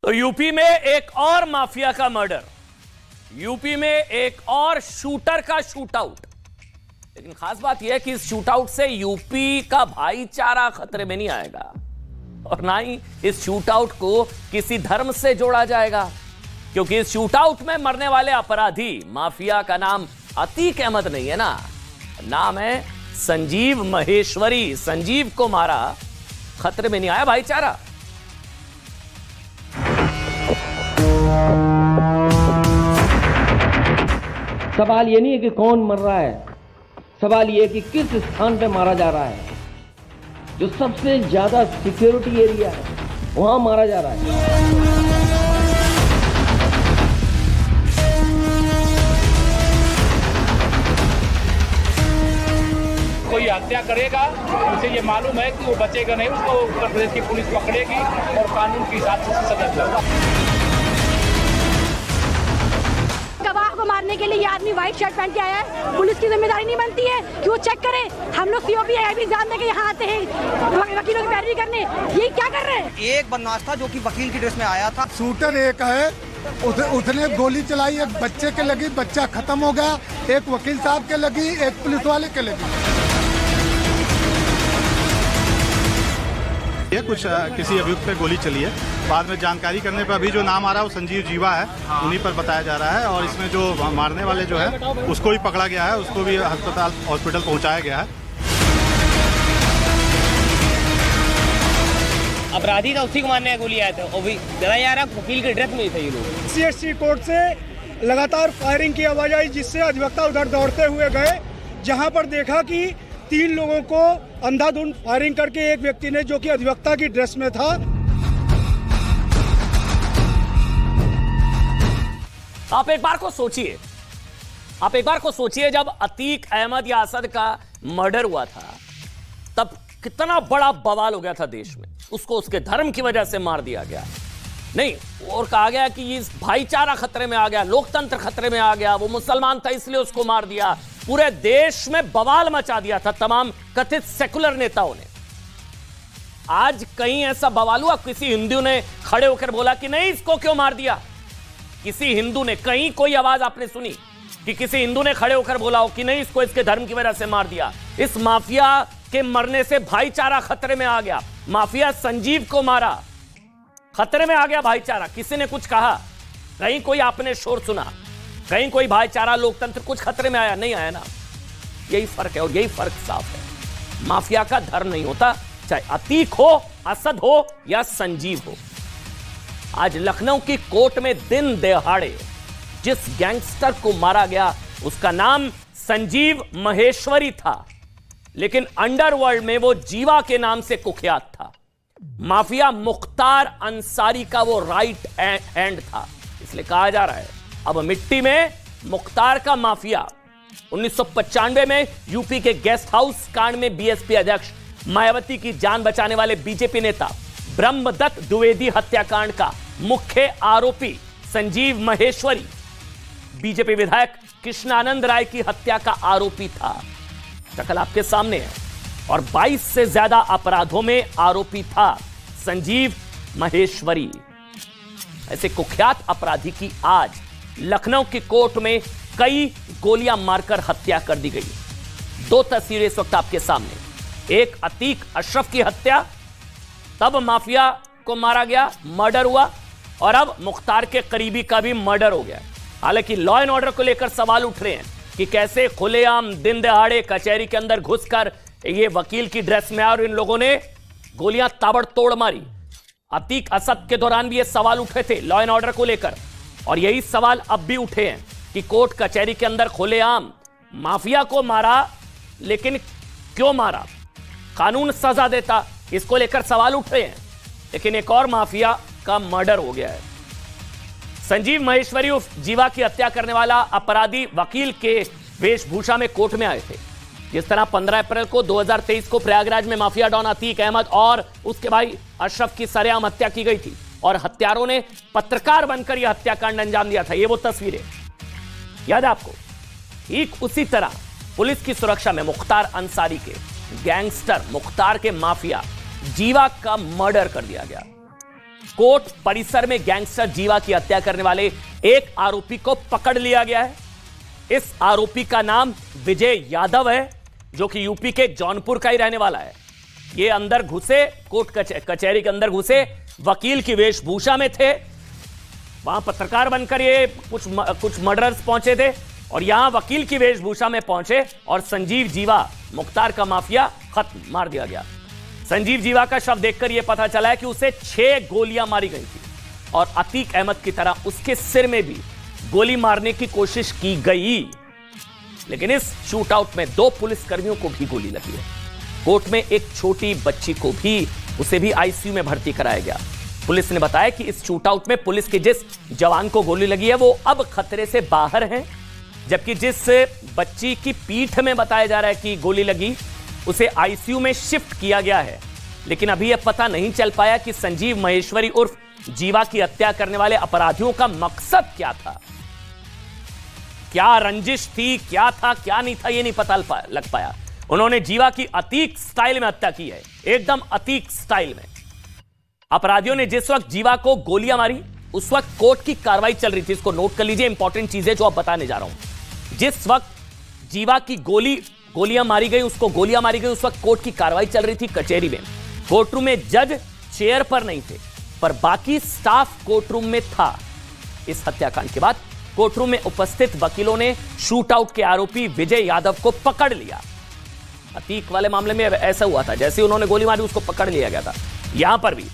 तो यूपी में एक और माफिया का मर्डर, यूपी में एक और शूटर का शूटआउट। लेकिन खास बात यह है कि इस शूटआउट से यूपी का भाईचारा खतरे में नहीं आएगा और ना ही इस शूटआउट को किसी धर्म से जोड़ा जाएगा, क्योंकि इस शूटआउट में मरने वाले अपराधी माफिया का नाम अतीक अहमद नहीं है ना, नाम है संजीव महेश्वरी। संजीव को मारा, खतरे में नहीं आया भाईचारा। सवाल ये नहीं है कि कौन मर रहा है, सवाल ये है कि किस स्थान पे मारा जा रहा है। जो सबसे ज्यादा सिक्योरिटी एरिया है वहां मारा जा रहा है। कोई हत्या करेगा उसे ये मालूम है कि वो बचेगा नहीं, उसको उत्तर प्रदेश की पुलिस पकड़ेगी और कानून के हिसाब से सजा दिलाएगा। गवाह को मारने के लिए ये आदमी व्हाइट शर्ट पहन के आया है। पुलिस की जिम्मेदारी नहीं बनती है कि वो चेक करे। हम लोग सीओपी एग्जाम देके यहाँ आते हैं वकीलों की पैरवी करने, ये क्या कर रहे हैं? एक बदमाश था जो कि वकील की ड्रेस में आया था। शूटर एक है, उसने गोली चलाई, एक बच्चे के लगी, बच्चा खत्म हो गया, एक वकील साहब के लगी, एक पुलिस वाले के लगी। कुछ किसी अभियुक्त पे गोली चली है, बाद में जानकारी करने पर अभी जो नाम आ रहा है वो संजीव जीवा है, उन्हीं पर बताया जा रहा है। और इसमें जो मारने वाले जो है उसको भी पकड़ा गया है, उसको भी हॉस्पिटल पहुंचाया गया है। अपराधी था, उसी को मारने गोली आया था और भी बताया जा रहा है वकील के ड्रेस में थे ये लोग। सीएससी कोर्ट से लगातार फायरिंग की आवाज आई, जिससे अधिवक्ता उधर दौड़ते हुए गए, जहां पर देखा कि 3 लोगों को अंधाधुंध फायरिंग करके एक व्यक्ति ने, जो कि अधिवक्ता की ड्रेस में था। आप एक बार को सोचिए, जब अतीक अहमद या असद का मर्डर हुआ था तब कितना बड़ा बवाल हो गया था देश में। उसको उसके धर्म की वजह से मार दिया गया नहीं, और कहा गया कि इस भाईचारा खतरे में आ गया, लोकतंत्र खतरे में आ गया, वो मुसलमान था इसलिए उसको मार दिया। पूरे देश में बवाल मचा दिया था तमाम कथित सेकुलर नेताओं ने। आज कहीं ऐसा बवाल हुआ, किसी हिंदू ने खड़े होकर बोला कि नहीं इसको क्यों मार दिया? किसी हिंदू ने, कहीं कोई आवाज आपने सुनी कि किसी हिंदू ने खड़े होकर बोला हो कि नहीं इसको इसके धर्म की वजह से मार दिया? इस माफिया के मरने से भाईचारा खतरे में आ गया। माफिया संजीव को मारा, खतरे में आ गया भाईचारा। किसी ने कुछ कहा? कहीं कोई आपने शोर सुना? कहीं कोई भाईचारा, लोकतंत्र कुछ खतरे में आया? नहीं आया ना। यही फर्क है और यही फर्क साफ है। माफिया का धर्म नहीं होता, चाहे अतीक हो, असद हो या संजीव हो। आज लखनऊ की कोर्ट में दिन दहाड़े जिस गैंगस्टर को मारा गया उसका नाम संजीव महेश्वरी था, लेकिन अंडरवर्ल्ड में वो जीवा के नाम से कुख्यात था। माफिया मुख्तार अंसारी का वो राइट हैंड था, इसलिए कहा जा रहा है अब मिट्टी में मुख्तार का माफिया। 1995 में यूपी के गेस्ट हाउस कांड में बीएसपी अध्यक्ष मायावती की जान बचाने वाले बीजेपी नेता ब्रह्मदत्त द्विवेदी हत्याकांड का मुख्य आरोपी संजीव महेश्वरी बीजेपी विधायक कृष्णानंद राय की हत्या का आरोपी था। शक्ल आपके सामने है। और 22 से ज्यादा अपराधों में आरोपी था संजीव महेश्वरी। ऐसे कुख्यात अपराधी की आज लखनऊ की कोर्ट में कई गोलियां मारकर हत्या कर दी गई। 2 तस्वीरें इस वक्त आपके सामने। एक अतीक अशरफ की हत्या, तब माफिया को मारा गया, मर्डर हुआ, और अब मुख्तार के करीबी का भी मर्डर हो गया। हालांकि लॉ एंड ऑर्डर को लेकर सवाल उठ रहे हैं कि कैसे खुलेआम दिन दहाड़े कचहरी के अंदर घुसकर ये वकील की ड्रेस में आए और इन लोगों ने गोलियां ताबड़तोड़ मारी। अतीक असद के दौरान भी ये सवाल उठे थे लॉ एंड ऑर्डर को लेकर, और यही सवाल अब भी उठे हैं कि कोर्ट कचहरी के अंदर खुलेआम माफिया को मारा, लेकिन क्यों मारा? कानून सजा देता, इसको लेकर सवाल उठ रहे हैं। लेकिन एक और माफिया का मर्डर हो गया है। संजीव महेश्वरी उर्फ जीवा की हत्या करने वाला अपराधी वकील के वेशभूषा में कोर्ट में आए थे। जिस तरह 15 अप्रैल को 2023 को प्रयागराज में माफिया डॉन अतीक अहमद और उसके भाई अशरफ की सरेआम हत्या की गई थी और हत्यारों ने पत्रकार बनकर यह हत्याकांड अंजाम दिया था। ये वो तस्वीरें याद है आपको? ठीक उसी तरह पुलिस की सुरक्षा में मुख्तार अंसारी के गैंगस्टर मुख्तार के माफिया जीवा का मर्डर कर दिया गया। कोर्ट परिसर में गैंगस्टर जीवा की हत्या करने वाले एक आरोपी को पकड़ लिया गया है। इस आरोपी का नाम विजय यादव है, जो कि यूपी के जौनपुर का ही रहने वाला है। ये अंदर घुसे, कोर्ट कचहरी के अंदर घुसे, वकील की वेशभूषा में थे। वहां पत्रकार बनकर ये कुछ मर्डरर्स पहुंचे थे और यहां वकील की वेशभूषा में पहुंचे और संजीव जीवा, मुख्तार का माफिया, खत्म, मार दिया गया। संजीव जीवा का शव देखकर यह पता चला है कि उसे 6 गोलियां मारी गई थी और अतीक अहमद की तरह उसके सिर में भी गोली मारने की कोशिश की गई, लेकिन इस शूटआउट में 2 पुलिसकर्मियों को भी गोली लगी है। कोर्ट में एक छोटी बच्ची को भी, उसे भी आईसीयू में भर्ती कराया गया। पुलिस ने बताया कि इस शूटआउट में पुलिस के जिस जवान को गोली लगी है वो अब खतरे से बाहर हैं, जबकि जिस बच्ची की पीठ में बताया जा रहा है कि गोली लगी, उसे आईसीयू में शिफ्ट किया गया है। लेकिन अभी यह पता नहीं चल पाया कि संजीव महेश्वरी उर्फ जीवा की हत्या करने वाले अपराधियों का मकसद क्या था। क्या रंजिश थी, क्या था, क्या नहीं था, यह नहीं पता लग पाया। उन्होंने जीवा की अतीक स्टाइल में हत्या की है, एकदम अतीक स्टाइल में। अपराधियों ने जिस वक्त जीवा को गोलियां मारी, उस वक्त कोर्ट की कार्रवाई चल रही थी। इसको नोट कर लीजिए, इंपॉर्टेंट चीजें जो अब बताने जा रहा हूं। जिस वक्त जीवा की गोलियां मारी गई, उसको गोलियां मारी गई, उस वक्त कोर्ट की कार्रवाई चल रही थी कचहरी में। कोर्टरूम में जज चेयर पर नहीं थे, पर बाकी स्टाफ कोर्टरूम में था। इस हत्याकांड के बाद कोर्टरूम में उपस्थित वकीलों ने शूटआउट के आरोपी विजय यादव को पकड़ लिया। अतीक वाले मामले में ऐसा हुआ था, जैसे उन्होंने गोली मारी उसको पकड़ लिया गया था। यहां पर भी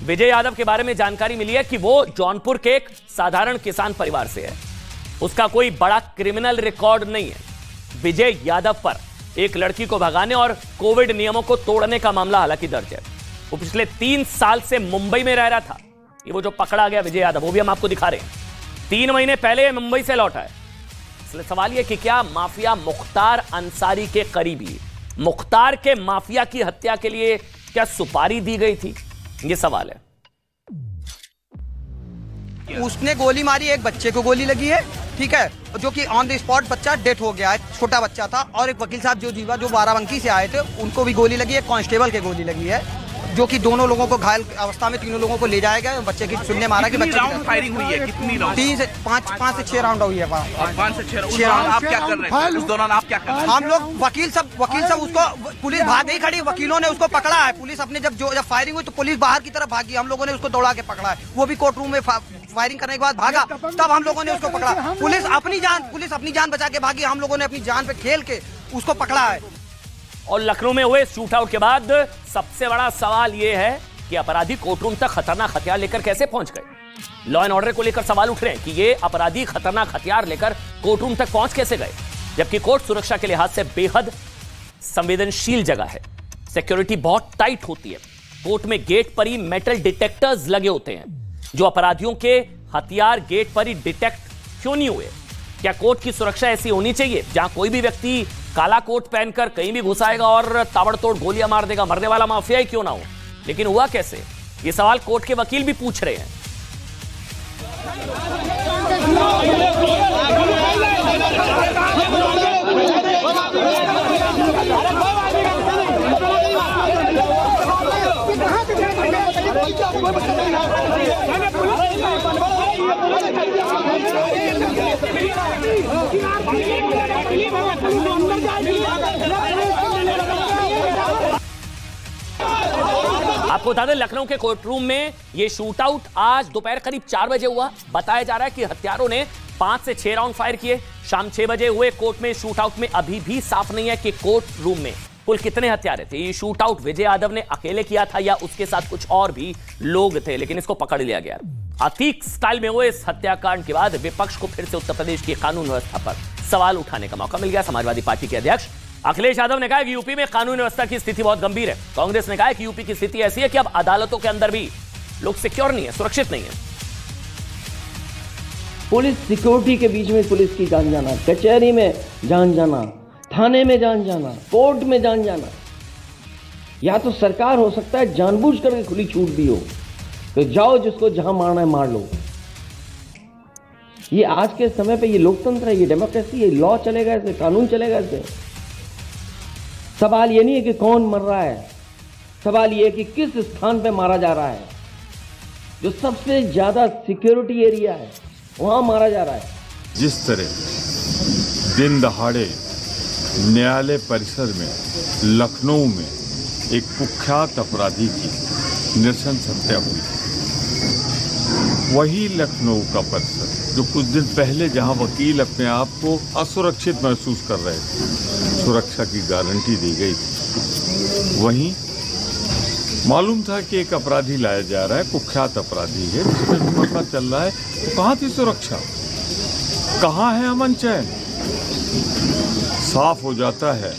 विजय यादव के बारे में जानकारी मिली है कि वो जौनपुर के एक साधारण किसान परिवार से है। उसका कोई बड़ा क्रिमिनल रिकॉर्ड नहीं है। विजय यादव पर एक लड़की को भगाने और कोविड नियमों को तोड़ने का मामला हालांकि दर्ज है। वो पिछले 3 साल से मुंबई में रह रहा था। ये वो जो पकड़ा गया विजय यादव, वो भी हम आपको दिखा रहे हैं। 3 महीने पहले मुंबई से लौटा है। इसलिए सवाल यह कि क्या माफिया मुख्तार अंसारी के करीबी मुख्तार के माफिया की हत्या के लिए क्या सुपारी दी गई थी, ये सवाल है। उसने गोली मारी, एक बच्चे को गोली लगी है, ठीक है, जो कि ऑन द स्पॉट बच्चा डेथ हो गया है, छोटा बच्चा था। और एक वकील साहब जो जीवा जो बाराबंकी से आए थे, उनको भी गोली लगी है, कांस्टेबल के गोली लगी है, जो कि दोनों लोगों को घायल अवस्था में, तीनों लोगों को ले जाया गया। बच्चे की सुनने मारा कि बच्चे राउंड फायरिंग हुई है, कितनी राउंड? 5 से 6 राउंड हुई है। 5 से 6 राउंड। आप क्या कर रहे हैं उस दौरान? आप क्या कर रहे हैं? हम लोग वकील सब उसको, पुलिस भाग गई खड़ी, वकीलों ने उसको पकड़ा है। पुलिस अपने जब फायरिंग हुई तो पुलिस बाहर की तरफ भागी, हम लोगों ने उसको दौड़ा के पकड़ा है। वो भी कोर्ट रूम में फायरिंग करने के बाद भागा, तब हम लोगों ने उसको पकड़ा। पुलिस अपनी जान बचा के भागी, हम लोगों ने अपनी जान पे खेल के उसको पकड़ा है। और लखनऊ में हुए शूटआउट के बाद सबसे बड़ा सवाल यह है कि अपराधी कोर्टरूम तक खतरनाक हथियार लेकर कैसे पहुंच गए। लॉ एंड ऑर्डर को लेकर सवाल उठ रहे हैं कि ये अपराधी खतरनाक हथियार लेकर कोर्टरूम तक पहुंच कैसे गए, जबकि कोर्ट सुरक्षा के लिहाज से बेहद संवेदनशील जगह है। सिक्योरिटी बहुत टाइट होती है। कोर्ट में गेट पर ही मेटल डिटेक्टर्स लगे होते हैं। जो अपराधियों के हथियार गेट पर ही डिटेक्ट क्यों नहीं हुए? क्या कोर्ट की सुरक्षा ऐसी होनी चाहिए जहां कोई भी व्यक्ति काला कोट पहनकर कहीं भी घुसाएगा और ताबड़तोड़ गोलियां मार देगा, मरने वाला माफिया ही क्यों ना हो? लेकिन हुआ कैसे? ये सवाल कोर्ट के वकील भी पूछ रहे हैं। आपको बता दें, लखनऊ के कोर्टरूम में यह शूटआउट आज दोपहर करीब 4 बजे हुआ। बताया जा रहा है कि हत्यारों ने 5 से 6 राउंड फायर किए। शाम 6 बजे हुए कोर्ट में शूटआउट में अभी भी साफ नहीं है कि कोर्ट रूम में कुल कितने हत्यारे थे। ये शूटआउट विजय यादव ने अकेले किया था या उसके साथ कुछ और भी लोग थे, लेकिन इसको पकड़ लिया गया। अतीक स्टाइल में हुए इस हत्याकांड के बाद विपक्ष को फिर से उत्तर प्रदेश की कानून व्यवस्था पर सवाल उठाने का मौका मिल गया। समाजवादी पार्टी के अध्यक्ष अखिलेश यादव ने कहा कि यूपी में कानून व्यवस्था की स्थिति बहुत गंभीर है। कांग्रेस ने कहा कि यूपी की स्थिति ऐसी है कि अब अदालतों के अंदर भी लोग सिक्योर नहीं है, सुरक्षित नहीं है। पुलिस सिक्योरिटी के बीच में पुलिस की जान जाना, कचहरी में जान जाना, थाने में जान जाना, कोर्ट में जान जाना, या तो सरकार हो सकता है जानबूझ करके खुली छूट दी हो तो जाओ जिसको जहां मारना है मार लो। ये आज के समय पे ये लोकतंत्र है, ये डेमोक्रेसी है, लॉ चलेगा ऐसे, कानून चलेगा ऐसे। सवाल ये नहीं है कि कौन मर रहा है, सवाल ये है कि किस स्थान पे मारा जा रहा है। जो सबसे ज्यादा सिक्योरिटी एरिया है, वहां मारा जा रहा है। जिस तरह दिन दहाड़े न्यायालय परिसर में लखनऊ में एक कुख्यात अपराधी की नृशंस हत्या हुई, वही लखनऊ का परिसर जो कुछ दिन पहले जहां वकील अपने आप को असुरक्षित महसूस कर रहे थे, सुरक्षा की गारंटी दी गई थी, वहीं मालूम था कि एक अपराधी लाया जा रहा है, कुख्यात अपराधी है, जिसमें पता चल रहा है तो कहाँ थी सुरक्षा, कहाँ है अमन चैन। साफ हो जाता है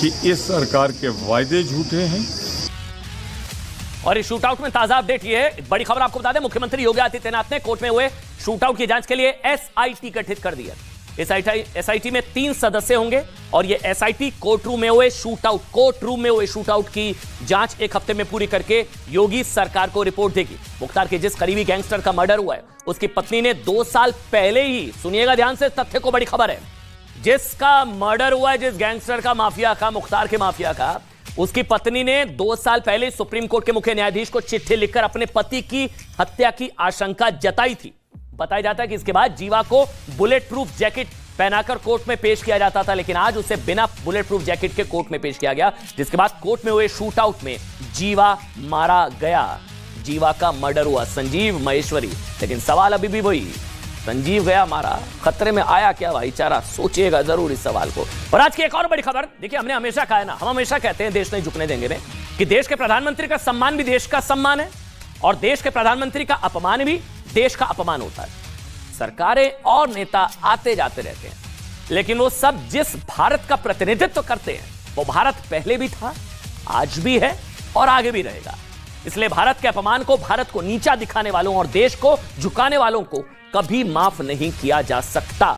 कि इस सरकार के वायदे झूठे हैं। और इस शूटआउट में ताजा अपडेट ये है, बड़ी खबर आपको बता दें, मुख्यमंत्री योगी आदित्यनाथ ने कोर्ट में हुए शूटआउट की जांच के लिए एसआईटी गठित कर दी है। एसआईटी में 3 सदस्य होंगे और ये एसआईटी कोर्ट रूम में हुए शूटआउट की जांच 1 हफ्ते में पूरी करके योगी सरकार को रिपोर्ट देगी। मुख्तार के जिस करीबी गैंगस्टर का मर्डर हुआ है, उसकी पत्नी ने 2 साल पहले ही, सुनिएगा ध्यान से, तथ्य को बड़ी खबर है, जिसका मर्डर हुआ है, जिस गैंगस्टर का, माफिया का, मुख्तार के माफिया का, उसकी पत्नी ने 2 साल पहले सुप्रीम कोर्ट के मुख्य न्यायाधीश को चिट्ठी लिखकर अपने पति की हत्या की आशंका जताई थी। बताया जाता है कि इसके बाद जीवा को बुलेट प्रूफ जैकेट पहनाकर कोर्ट में पेश किया जाता था, लेकिन आज उसे बिना बुलेट प्रूफ जैकेट के कोर्ट में पेश किया गया, जिसके बाद कोर्ट में हुए शूटआउट में जीवा मारा गया। जीवा का मर्डर हुआ, संजीव महेश्वरी। लेकिन सवाल अभी भी वही, संजीव गया मारा, खतरे में आया क्या भाईचारा? सोचिएगा जरूर इस सवाल को। और आज की एक और बड़ी खबर, देखिए हमने हमेशा कहा है ना, हम हमेशा कहते हैं देश नहीं झुकने देंगे ने, कि देश के प्रधानमंत्री का सम्मान भी देश का सम्मान है और देश के प्रधानमंत्री का अपमान भी देश का अपमान होता है। सरकारें और नेता आते जाते रहते हैं, लेकिन वो सब जिस भारत का प्रतिनिधित्व करते हैं, वो भारत पहले भी था, आज भी है और आगे भी रहेगा। इसलिए भारत के अपमान को, भारत को नीचा दिखाने वालों और देश को झुकाने वालों को कभी माफ नहीं किया जा सकता।